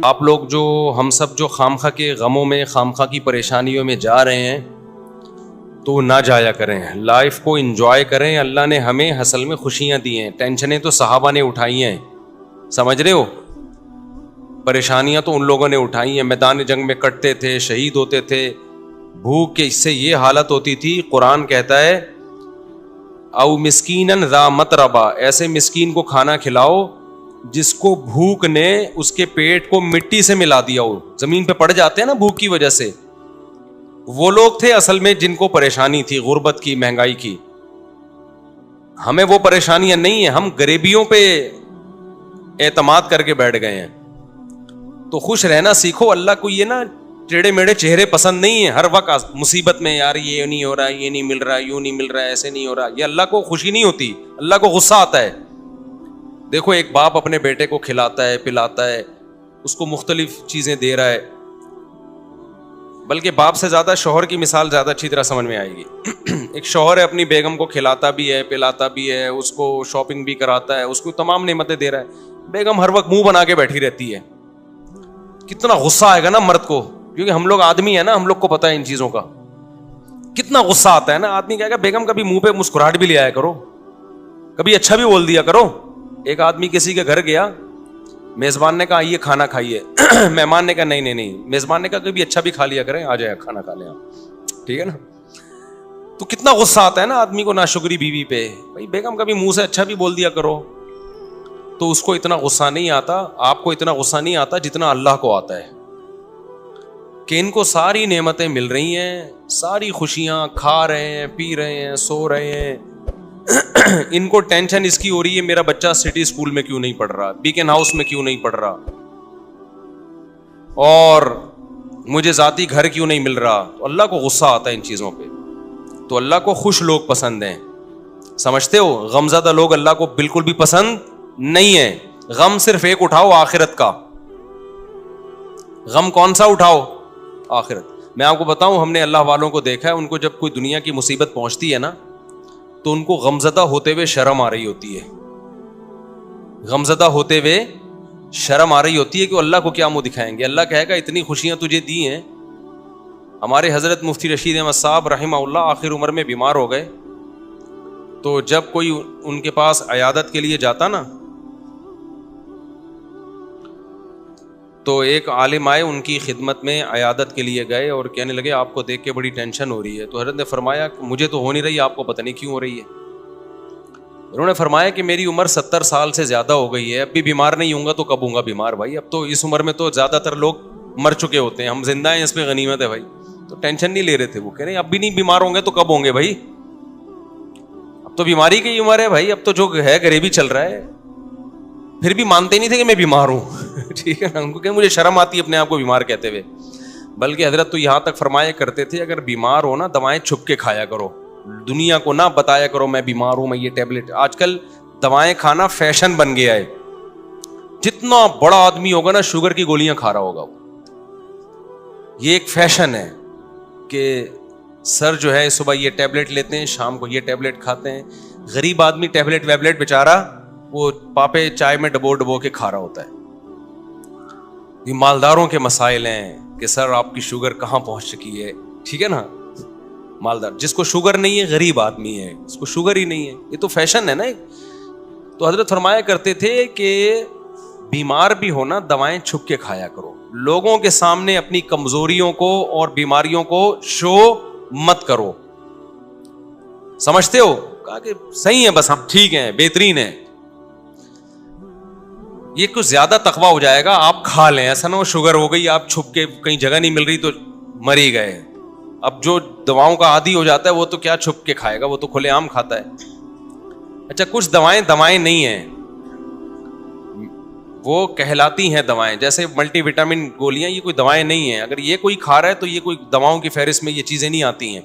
آپ لوگ جو ہم سب جو خامخواہ کے غموں میں خامخواہ کی پریشانیوں میں جا رہے ہیں تو نہ جایا کریں, لائف کو انجوائے کریں. اللہ نے ہمیں اصل میں خوشیاں دی ہیں, ٹینشنیں تو صحابہ نے اٹھائی ہیں, سمجھ رہے ہو, پریشانیاں تو ان لوگوں نے اٹھائی ہیں, میدان جنگ میں کٹتے تھے, شہید ہوتے تھے, بھوک کے اس سے یہ حالت ہوتی تھی. قرآن کہتا ہے او مسکینن ذا متربہ, ایسے مسکین کو کھانا کھلاؤ جس کو بھوک نے اس کے پیٹ کو مٹی سے ملا دیا ہو, زمین پہ پڑ جاتے ہیں نا بھوک کی وجہ سے. وہ لوگ تھے اصل میں جن کو پریشانی تھی غربت کی, مہنگائی کی. ہمیں وہ پریشانیاں نہیں ہیں, ہم غریبیوں پہ اعتماد کر کے بیٹھ گئے ہیں. تو خوش رہنا سیکھو. اللہ کو یہ نا ٹیڑے میڑے چہرے پسند نہیں ہیں. ہر وقت مصیبت میں یار یہ نہیں ہو رہا, یہ نہیں مل رہا, یوں نہیں مل رہا, ایسے نہیں ہو رہا, یہ اللہ کو خوشی نہیں ہوتی, اللہ کو غصہ آتا ہے. دیکھو ایک باپ اپنے بیٹے کو کھلاتا ہے, پلاتا ہے, اس کو مختلف چیزیں دے رہا ہے, بلکہ باپ سے زیادہ شوہر کی مثال زیادہ اچھی طرح سمجھ میں آئے گی. ایک شوہر ہے اپنی بیگم کو کھلاتا بھی ہے, پلاتا بھی ہے, اس کو شاپنگ بھی کراتا ہے, اس کو تمام نعمتیں دے رہا ہے. بیگم ہر وقت منہ بنا کے بیٹھی رہتی ہے. کتنا غصہ آئے گا نا مرد کو, کیونکہ ہم لوگ آدمی ہیں نا, ہم لوگ کو پتا ہے ان چیزوں کا. کتنا غصہ آتا ہے نا. آدمی کہے گا بیگم کبھی منہ پہ مسکراہٹ بھی لے آیا کرو, کبھی اچھا بھی بول دیا کرو. ایک آدمی کسی کے گھر گیا, میزبان نے کہا آئیے کھانا کھائیے, مہمان نے کہا نہیں, میزبان نے کہا کبھی اچھا بھی کھا لیا کریں, آ جائے کھانا کھا لیں آپ, ٹھیک ہے نا. تو کتنا غصہ آتا ہے نا آدمی کو ناشکری بیوی پہ. بھائی بیگم کبھی منہ سے اچھا بھی بول دیا کرو. تو اس کو اتنا غصہ نہیں آتا, آپ کو اتنا غصہ نہیں آتا جتنا اللہ کو آتا ہے, کہ ان کو ساری نعمتیں مل رہی ہیں, ساری خوشیاں, کھا رہے ہیں, پی رہے ہیں, سو رہے ہیں. ان کو ٹینشن اس کی ہو رہی ہے میرا بچہ سٹی اسکول میں کیوں نہیں پڑھ رہا, بیکن ہاؤس میں کیوں نہیں پڑھ رہا, اور مجھے ذاتی گھر کیوں نہیں مل رہا. تو اللہ کو غصہ آتا ہے ان چیزوں پہ. تو اللہ کو خوش لوگ پسند ہیں, سمجھتے ہو. غمزدہ لوگ اللہ کو بالکل بھی پسند نہیں ہے. غم صرف ایک اٹھاؤ, آخرت کا. غم کون سا اٹھاؤ؟ آخرت. میں آپ کو بتاؤں, ہم نے اللہ والوں کو دیکھا ہے, ان کو جب کوئی دنیا کی مصیبت پہنچتی ہے نا تو ان کو غمزدہ ہوتے ہوئے شرم آ رہی ہوتی ہے. غمزدہ ہوتے ہوئے شرم آ رہی ہوتی ہے کہ اللہ کو کیا منہ دکھائیں گے. اللہ کہے گا اتنی خوشیاں تجھے دی ہیں. ہمارے حضرت مفتی رشید احمد صاحب رحمہ اللہ آخر عمر میں بیمار ہو گئے, تو جب کوئی ان کے پاس عیادت کے لیے جاتا نا تو ایک عالم آئے ان کی خدمت میں, عیادت کے لیے گئے اور کہنے لگے آپ کو دیکھ کے بڑی ٹینشن ہو رہی ہے. تو حضرت نے فرمایا کہ مجھے تو ہو نہیں رہی, آپ کو پتہ نہیں کیوں ہو رہی ہے. انہوں نے فرمایا کہ میری عمر 70 سال سے زیادہ ہو گئی ہے, اب بھی بیمار نہیں ہوں گا تو کب ہوں گا بیمار بھائی. اب تو اس عمر میں تو زیادہ تر لوگ مر چکے ہوتے ہیں, ہم زندہ ہیں اس پہ غنیمت ہے بھائی. تو ٹینشن نہیں لے رہے تھے. وہ کہہ رہے ہیں اب بھی نہیں بیمار ہوں گے تو کب ہوں گے بھائی, اب تو بیماری کی عمر ہے بھائی, اب تو جو ہے غریبی چل رہا ہے. پھر بھی مانتے نہیں تھے کہ میں بیمار ہوں. ٹھیک ہے نا, ان کو کہ مجھے شرم آتی ہے اپنے آپ کو بیمار کہتے ہوئے. بلکہ حضرت تو یہاں تک فرمایا کرتے تھے اگر بیمار ہو نا دوائیں چھپ کے کھایا کرو, دنیا کو نہ بتایا کرو میں بیمار ہوں, میں یہ ٹیبلٹ. آج کل دوائیں کھانا فیشن بن گیا ہے. جتنا بڑا آدمی ہوگا نا شوگر کی گولیاں کھا رہا ہوگا وہ. یہ ایک فیشن ہے کہ سر جو ہے صبح یہ ٹیبلٹ لیتے ہیں, شام کو یہ ٹیبلٹ کھاتے ہیں. غریب آدمی ٹیبلٹ ویبلٹ بیچارہ وہ پاپے چائے میں ڈبو کے کھا رہا ہوتا ہے. یہ مالداروں کے مسائل ہیں کہ سر آپ کی شوگر کہاں پہنچ چکی ہے. ٹھیک ہے نا, مالدار جس کو شوگر نہیں ہے غریب آدمی ہے, اس کو شوگر ہی نہیں ہے. یہ تو فیشن ہے نا. تو حضرت فرمایا کرتے تھے کہ بیمار بھی ہونا دوائیں چھپ کے کھایا کرو, لوگوں کے سامنے اپنی کمزوریوں کو اور بیماریوں کو شو مت کرو. سمجھتے ہو, کہا کہ صحیح ہے بس ہم ٹھیک ہیں, بہترین ہے. یہ کچھ زیادہ تقویٰ ہو جائے گا, آپ کھا لیں. ایسا نہ ہو شوگر ہو گئی, آپ چھپ کے کہیں جگہ نہیں مل رہی تو مر ہی گئے. اب جو دواؤں کا عادی ہو جاتا ہے وہ تو کیا چھپ کے کھائے گا, وہ تو کھلے عام کھاتا ہے. اچھا کچھ دوائیں نہیں ہیں, وہ کہلاتی ہیں دوائیں. جیسے ملٹی وٹامن گولیاں, یہ کوئی دوائیں نہیں ہیں. اگر یہ کوئی کھا رہا ہے تو یہ کوئی دواؤں کی فہرست میں یہ چیزیں نہیں آتی ہیں.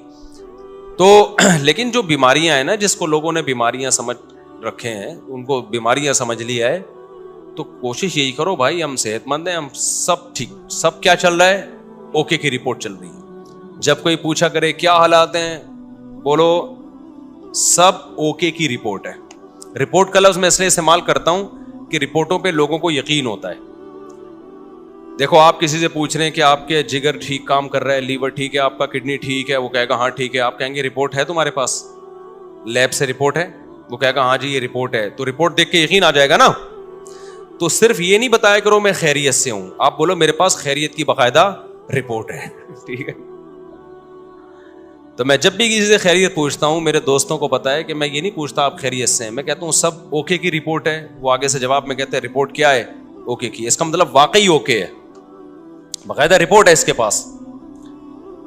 تو لیکن جو بیماریاں ہیں نا, جس کو لوگوں نے بیماریاں سمجھ رکھے ہیں, ان کو بیماریاں سمجھ لیا ہے, تو کوشش یہی کرو بھائی ہم صحت مند ہیں, ہم سب ٹھیک, سب کیا چل رہا ہے, اوکے کی رپورٹ چل رہی ہے. جب کوئی پوچھا کرے کیا حالات ہیں, بولو سب اوکے کی رپورٹ ہے. رپورٹ کا لفظ میں اس لیے استعمال کرتا ہوں کہ رپورٹوں پہ لوگوں کو یقین ہوتا ہے. دیکھو آپ کسی سے پوچھ رہے ہیں کہ آپ کے جگر ٹھیک کام کر رہا ہے, لیور ٹھیک ہے, آپ کا کڈنی ٹھیک ہے, وہ کہے گا ہاں ٹھیک ہے. آپ کہیں گے رپورٹ ہے تمہارے پاس, لیب سے رپورٹ ہے؟ وہ کہے گا ہاں جی یہ رپورٹ ہے. تو رپورٹ دیکھ کے یقین آ جائے گا نا. تو صرف یہ نہیں بتایا کرو میں خیریت سے ہوں, آپ بولو میرے پاس خیریت کی باقاعدہ رپورٹ ہے. ٹھیک ہے. تو میں جب بھی کسی سے خیریت پوچھتا ہوں, میرے دوستوں کو پتا ہے کہ میں یہ نہیں پوچھتا آپ خیریت سے ہیں, میں کہتا ہوں سب اوکے کی رپورٹ ہے. وہ آگے سے جواب میں کہتے ہیں رپورٹ کیا ہے؟ اوکے کی. اس کا مطلب واقعی اوکے ہے, باقاعدہ رپورٹ ہے اس کے پاس.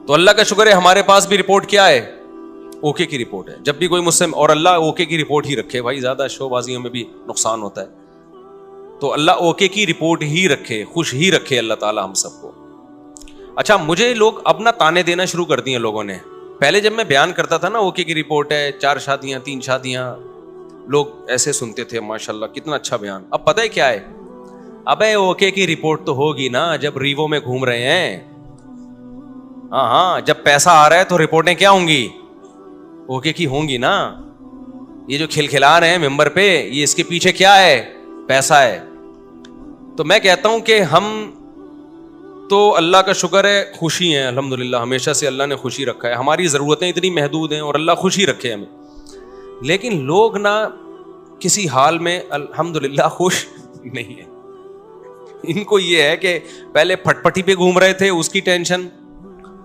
تو اللہ کا شکر ہے ہمارے پاس بھی رپورٹ کیا ہے؟ اوکے کی رپورٹ ہے. جب بھی کوئی مجھ سے, اور اللہ اوکے کی رپورٹ ہی رکھے بھائی, زیادہ شو بازیوں میں بھی نقصان ہوتا ہے. تو اللہ اوکے کی رپورٹ ہی رکھے, خوش ہی رکھے اللہ تعالی ہم سب کو. اچھا مجھے لوگ اپنا تانے دینا شروع کر دیے لوگوں نے. پہلے جب میں بیان کرتا تھا نا اوکے کی رپورٹ ہے, 4 شادیاں 3 شادیاں, لوگ ایسے سنتے تھے ماشاءاللہ کتنا اچھا بیان. اب پتہ ہے کیا ہے, ابے اوکے کی رپورٹ تو ہوگی نا جب ریوو میں گھوم رہے ہیں. ہاں جب پیسہ آ رہا ہے تو رپورٹیں کیا ہوں گی؟ اوکے کی ہوں گی نا. یہ جو کھلکھلا رہے ہیں ممبر پہ, یہ اس کے پیچھے کیا ہے؟ پیسہ ہے. تو میں کہتا ہوں کہ ہم تو اللہ کا شکر ہے خوشی ہیں الحمدللہ, ہمیشہ سے اللہ نے خوشی رکھا ہے. ہماری ضرورتیں اتنی محدود ہیں اور اللہ خوشی رکھے ہمیں. لیکن لوگ نا کسی حال میں الحمدللہ خوش نہیں ہیں. ان کو یہ ہے کہ پہلے پھٹ پٹی پہ گھوم رہے تھے اس کی ٹینشن,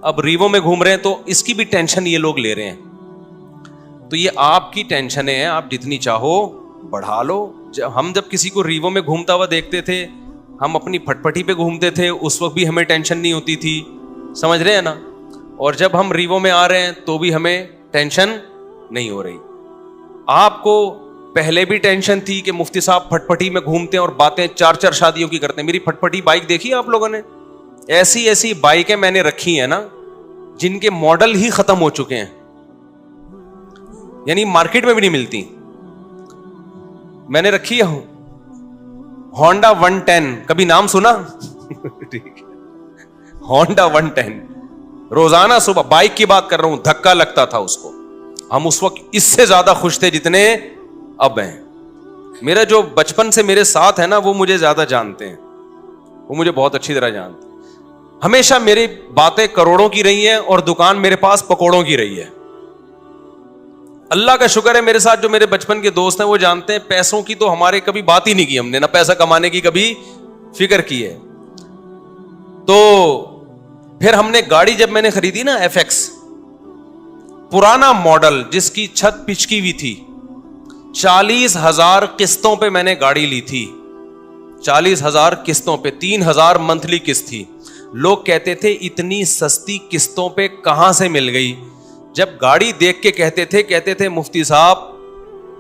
اب ریوو میں گھوم رہے ہیں تو اس کی بھی ٹینشن یہ لوگ لے رہے ہیں. تو یہ آپ کی ٹینشنیں ہیں, آپ جتنی چاہو بڑھا لو. ہم جب کسی کو ریوو میں گھومتا ہوا دیکھتے تھے, ہم اپنی پھٹ پٹی پہ گھومتے تھے, اس وقت بھی ہمیں ٹینشن نہیں ہوتی تھی, سمجھ رہے ہیں نا. اور جب ہم ریوو میں آ رہے ہیں تو بھی ہمیں ٹینشن نہیں ہو رہی. آپ کو پہلے بھی ٹینشن تھی کہ مفتی صاحب پھٹ پٹی میں گھومتے ہیں اور باتیں 4 شادیوں کی کرتے ہیں. میری پھٹ پٹی بائک دیکھی آپ لوگوں نے؟ ایسی ایسی بائکیں میں نے رکھی ہیں نا جن کے ماڈل ہی ختم ہو چکے ہیں, یعنی مارکیٹ میں بھی نہیں ملتی. میں نے رکھی ہے ہونڈا 110, کبھی نام سنا؟ ہونڈا 110 روزانہ صبح, بائک کی بات کر رہا ہوں, دھکا لگتا تھا اس کو. ہم اس وقت اس سے زیادہ خوش تھے جتنے اب ہیں. میرا جو بچپن سے میرے ساتھ ہے نا وہ مجھے زیادہ جانتے ہیں, وہ مجھے بہت اچھی طرح جانتے ہیں. ہمیشہ میری باتیں کروڑوں کی رہی ہیں اور دکان میرے پاس پکوڑوں کی رہی ہے. اللہ کا شکر ہے میرے ساتھ جو میرے بچپن کے دوست ہیں وہ جانتے ہیں پیسوں کی تو ہمارے کبھی بات ہی نہیں کی ہم نے, نہ پیسہ کمانے کی کبھی فکر کی ہے. تو پھر ہم نے گاڑی جب میں نے خریدی نا FX, پرانا ماڈل جس کی چھت پچکی ہوئی تھی, 40,000 قسطوں پہ میں نے گاڑی لی تھی. 40,000 قسطوں پہ, 3,000 منتھلی قسط تھی. لوگ کہتے تھے اتنی سستی قسطوں پہ کہاں سے مل گئی. جب گاڑی دیکھ کے کہتے تھے مفتی صاحب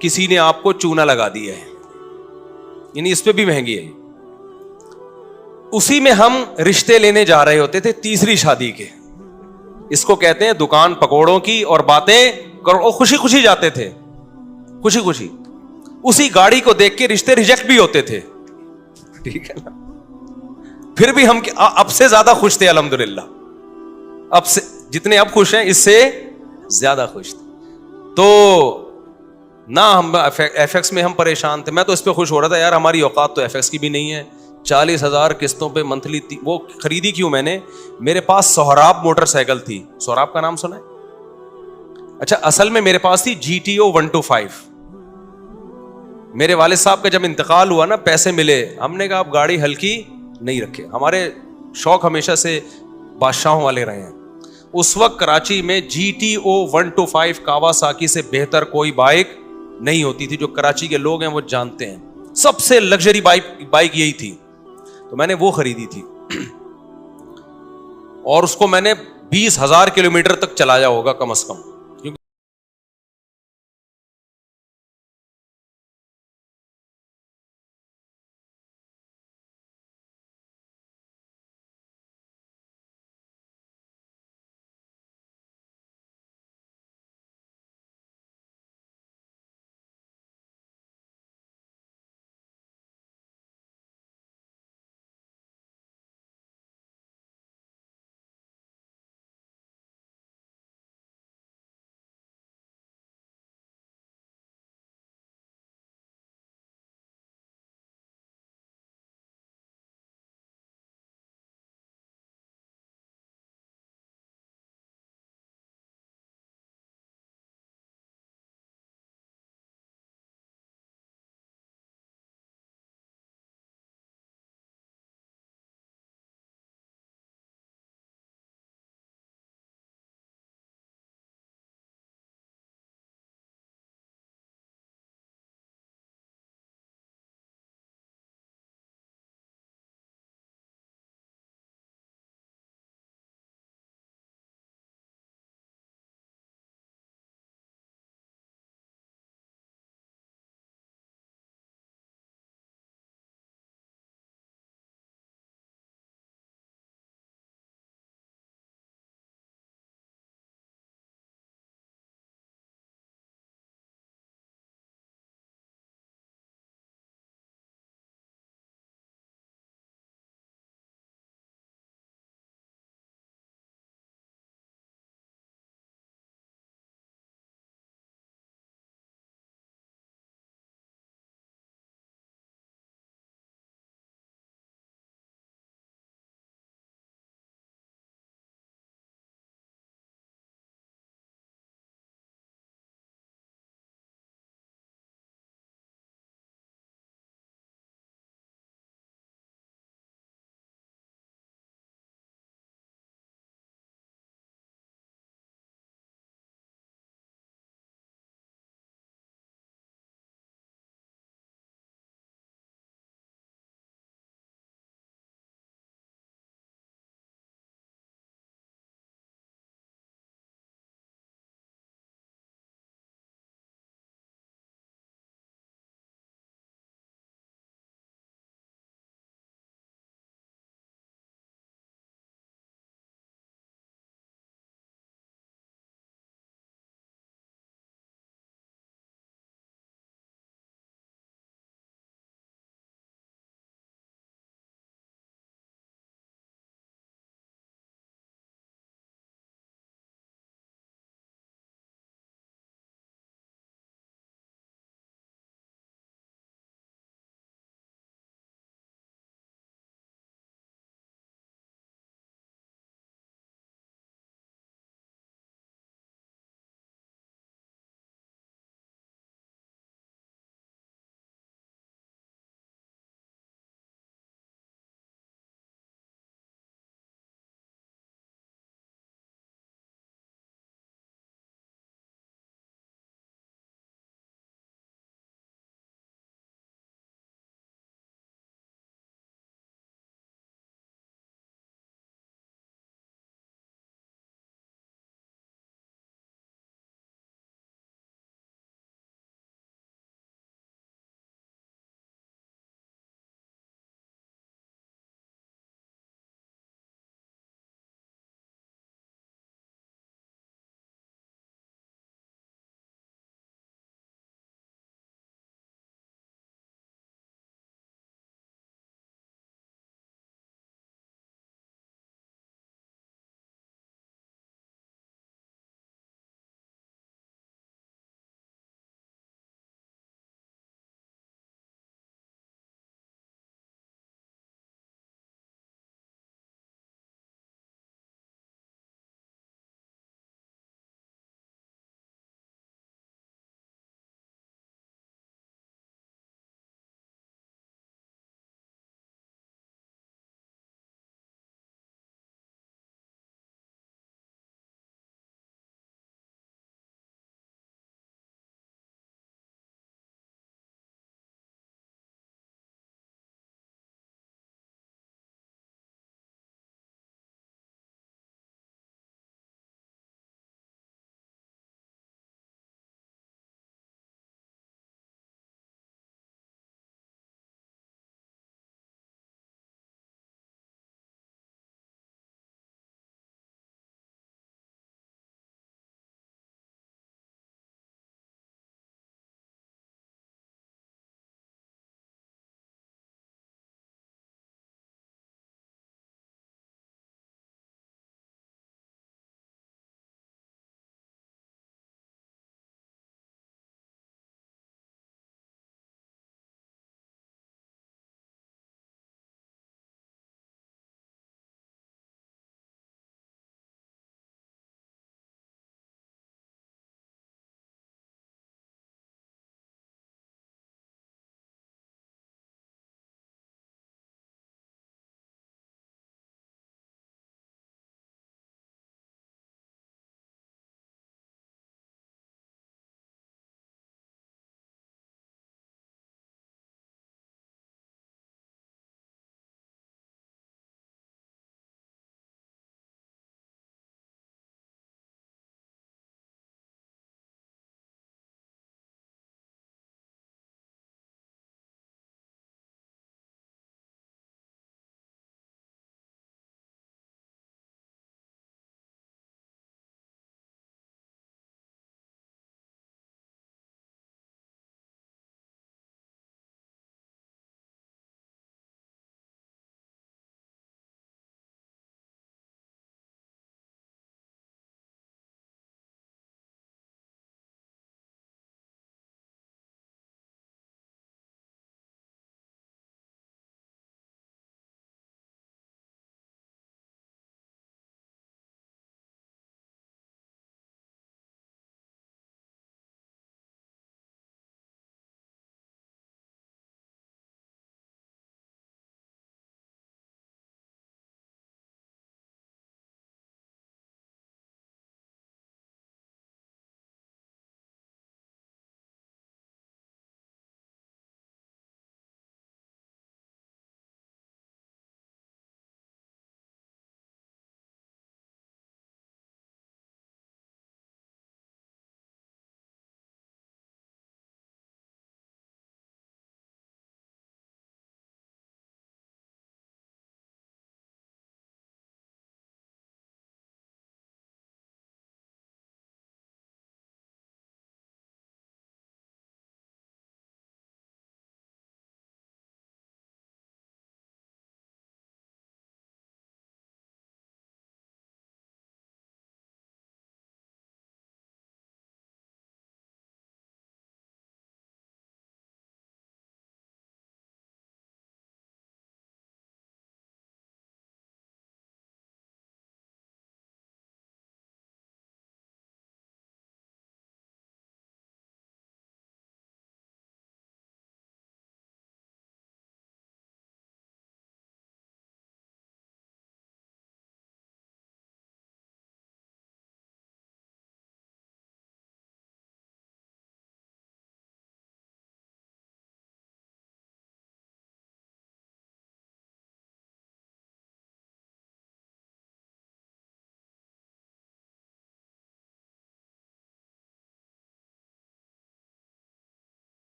کسی نے آپ کو چونا لگا دیا ہے, یعنی اس پہ بھی مہنگی ہے. اسی میں ہم رشتے لینے جا رہے ہوتے تھے 3ری شادی کے. اس کو کہتے ہیں دکان پکوڑوں کی اور باتیں کرو. خوشی خوشی جاتے تھے, خوشی خوشی. اسی گاڑی کو دیکھ کے رشتے ریجیکٹ بھی ہوتے تھے, ٹھیک ہے نا. پھر بھی ہم اب سے زیادہ خوش تھے الحمدللہ. اب سے جتنے اب خوش ہیں اس سے زیادہ خوش تھے. تو نہ ہم FX میں ہم پریشان تھے, میں تو اس پہ خوش ہو رہا تھا یار ہماری اوقات تو FX کی بھی نہیں ہے. 40,000 قسطوں پہ منتھلی. وہ خریدی کیوں میں نے, میرے پاس سہراب موٹر سائیکل تھی. سہراب کا نام سنا ہے؟ اچھا اصل میں میرے پاس تھی GTO 125. میرے والد صاحب کا جب انتقال ہوا نا, پیسے ملے, ہم نے کہا آپ گاڑی ہلکی نہیں رکھے. ہمارے شوق ہمیشہ سے بادشاہوں والے رہے ہیں. اس وقت کراچی میں GTO 125 کاواساکی سے بہتر کوئی بائک نہیں ہوتی تھی. جو کراچی کے لوگ ہیں وہ جانتے ہیں, سب سے لگژری بائک یہی تھی. تو میں نے وہ خریدی تھی اور اس کو میں نے 20,000 کلومیٹر تک چلایا ہوگا کم از کم.